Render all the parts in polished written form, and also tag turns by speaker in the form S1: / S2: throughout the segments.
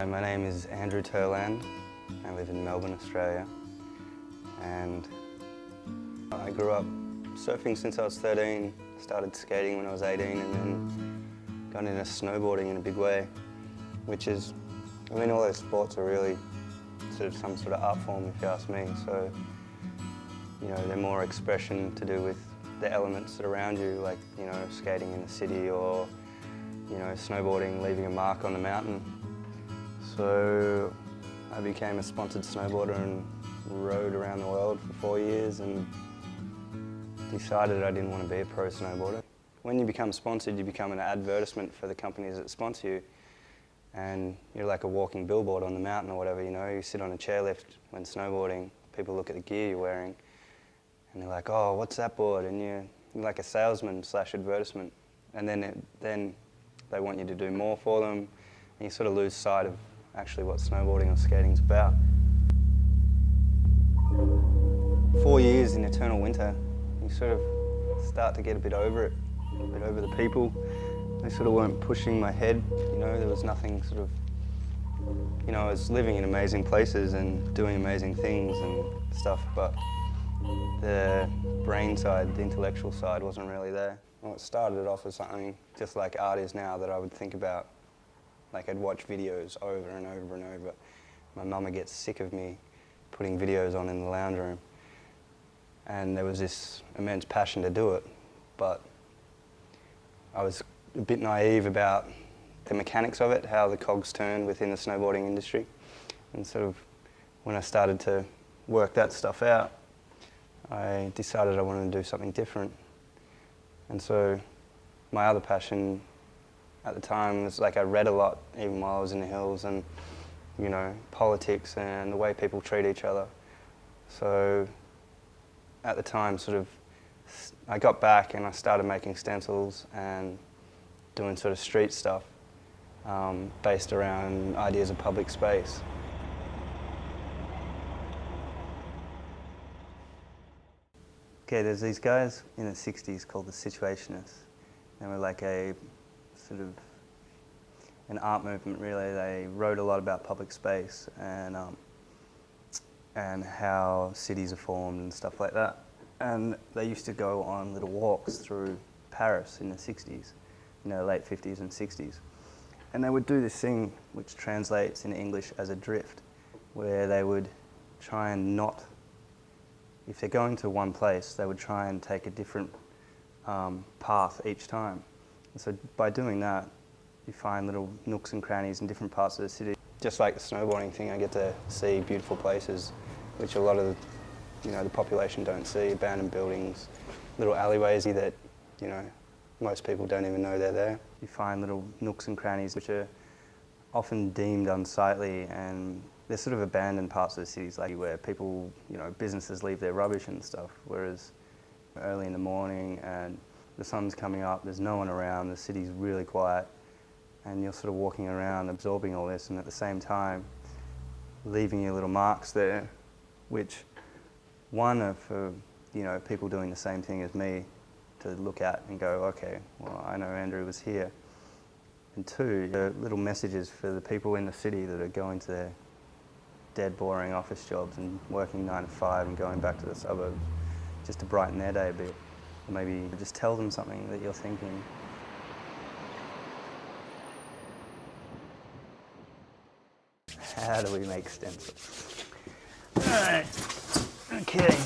S1: My name is Andrew Turland. I live in Melbourne, Australia, and I grew up surfing since I was 13, started skating when I was 18, and then got into snowboarding in a big way, which is, I mean, all those sports are really sort of some sort of art form, if you ask me. So, you know, they're more expression to do with the elements that are around you, like, you know, skating in the city or, you know, snowboarding, leaving a mark on the mountain. So I became a sponsored snowboarder and rode around the world for 4 years and decided I didn't want to be a pro snowboarder. When you become sponsored, you become an advertisement for the companies that sponsor you, and you're like a walking billboard on the mountain or whatever, you know. You sit on a chairlift when snowboarding, people look at the gear you're wearing and they're like, oh, what's that board? And you're like a salesman slash advertisement. And then they want you to do more for them, and you sort of lose sight of actually what snowboarding or skating's about. 4 years in eternal winter, you sort of start to get a bit over it, a bit over the people. They sort of weren't pushing my head, you know, there was nothing sort of, you know, I was living in amazing places and doing amazing things and stuff, but the brain side, the intellectual side wasn't really there. Well, it started off as something just like art is now that I would think about. Like, I'd watch videos over and over and over. My mum would get sick of me putting videos on in the lounge room. And there was this immense passion to do it, but I was a bit naive about the mechanics of it, how the cogs turn within the snowboarding industry. And sort of when I started to work that stuff out, I decided I wanted to do something different. And so my other passion at the time was, like, I read a lot even while I was in the hills, and, you know, politics and the way people treat each other. So at the time, sort of, I got back and I started making stencils and doing sort of street stuff based around ideas of public space. Okay, there's these guys in the 60s called the Situationists. They were like a sort of an art movement, really. They wrote a lot about public space and how cities are formed and stuff like that. And they used to go on little walks through Paris in the 60s, you know, late 50s and 60s. And they would do this thing which translates in English as a drift, where they would try and not, if they're going to one place, they would try and take a different path each time. And so by doing that, you find little nooks and crannies in different parts of the city. Just like the snowboarding thing, I get to see beautiful places, which a lot of the population don't see. Abandoned buildings, little alleyways that, you know, most people don't even know they're there. You find little nooks and crannies which are often deemed unsightly, and they're sort of abandoned parts of the cities, like where people, you know, businesses leave their rubbish and stuff, whereas early in the morning and the sun's coming up, there's no one around, the city's really quiet, and you're sort of walking around absorbing all this, and at the same time leaving your little marks there, which one are for, you know, people doing the same thing as me to look at and go, okay, well, I know Andrew was here. And two, little messages for the people in the city that are going to their dead boring office jobs and working 9 to 5 and going back to the suburbs just to brighten their day a bit. Or maybe just tell them something that you're thinking. How do we make stencils? Alright, okay.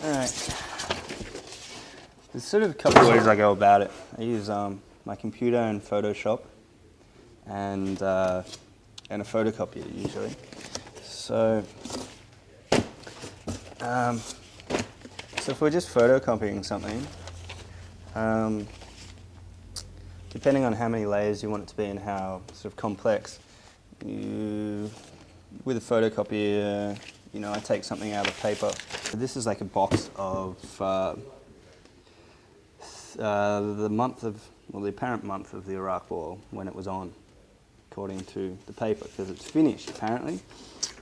S1: Alright. There's sort of a couple of ways I go about it. I use my computer and Photoshop and a photocopier usually. So if we're just photocopying something, depending on how many layers you want it to be and how sort of complex, with a photocopier, you know, I take something out of paper. This is like a box of the apparent month of the Iraq War when it was on, according to the paper, because it's finished apparently.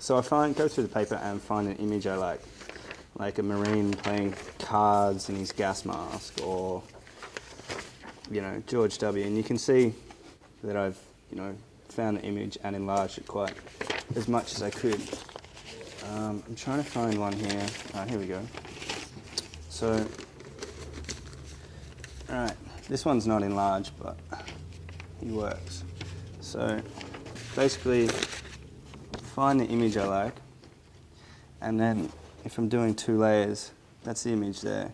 S1: So I go through the paper and find an image I like a Marine playing cards in his gas mask, or you know, George W. And you can see that I've, you know, found the image and enlarged it quite as much as I could. I'm trying to find one here. Here we go. So, alright, this one's not enlarged, but he works. So, basically, find the image I like, and then if I'm doing 2 layers, that's the image there.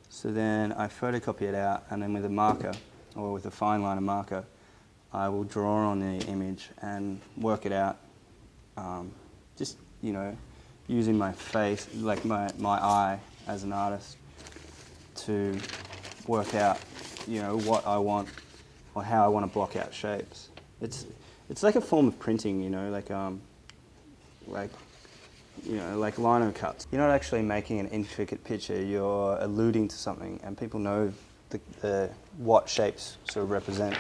S1: So then I photocopy it out, and then with a marker, or with a fine liner marker, I will draw on the image and work it out, just, you know, using my face, like my eye as an artist, to work out, you know, what I want or how I want to block out shapes. It's like a form of printing, you know, like lino cuts. You're not actually making an intricate picture, you're alluding to something, and people know what shapes sort of represent.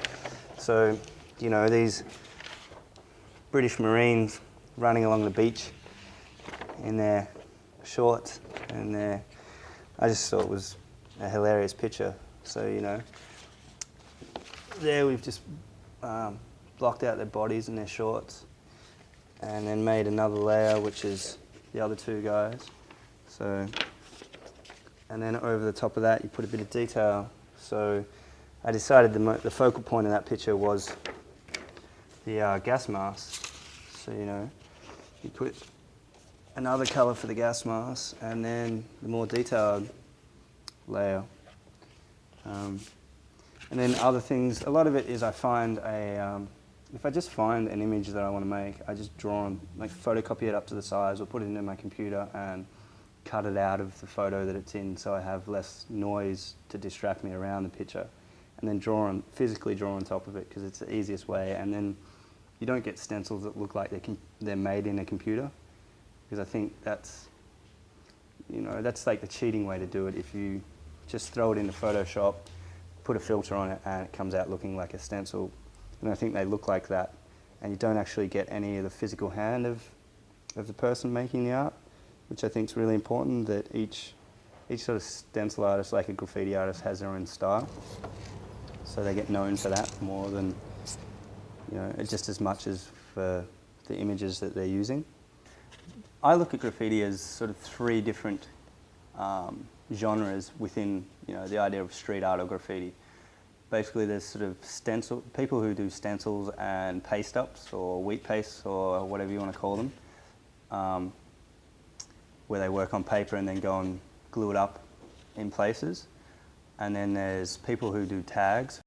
S1: So, you know, these British Marines running along the beach in their shorts, and I just thought it was a hilarious picture. So, you know, there we've just blocked out their bodies and their shorts, and then made another layer, which is the other 2 guys. So, and then over the top of that, you put a bit of detail. So, I decided the focal point of that picture was the gas mask. So, you know, you put another colour for the gas mask, and then the more detailed layer. And then other things, a lot of it is I find if I just find an image that I want to make, I just draw and like photocopy it up to the size or put it into my computer and cut it out of the photo that it's in, so I have less noise to distract me around the picture, and then physically draw on top of it, because it's the easiest way. And then you don't get stencils that look like they're made in a computer, because I think that's, you know, that's like the cheating way to do it. If you just throw it into Photoshop, put a filter on it, and it comes out looking like a stencil, and I think they look like that, and you don't actually get any of the physical hand of the person making the art, which I think is really important, that each sort of stencil artist, like a graffiti artist, has their own style, so they get known for that more than, you know, just as much as for the images that they're using. I look at graffiti as sort of 3 different genres within, you know, the idea of street art or graffiti. Basically, there's sort of people who do stencils and paste ups, or wheat pastes, or whatever you want to call them, where they work on paper and then go and glue it up in places. And then there's people who do tags,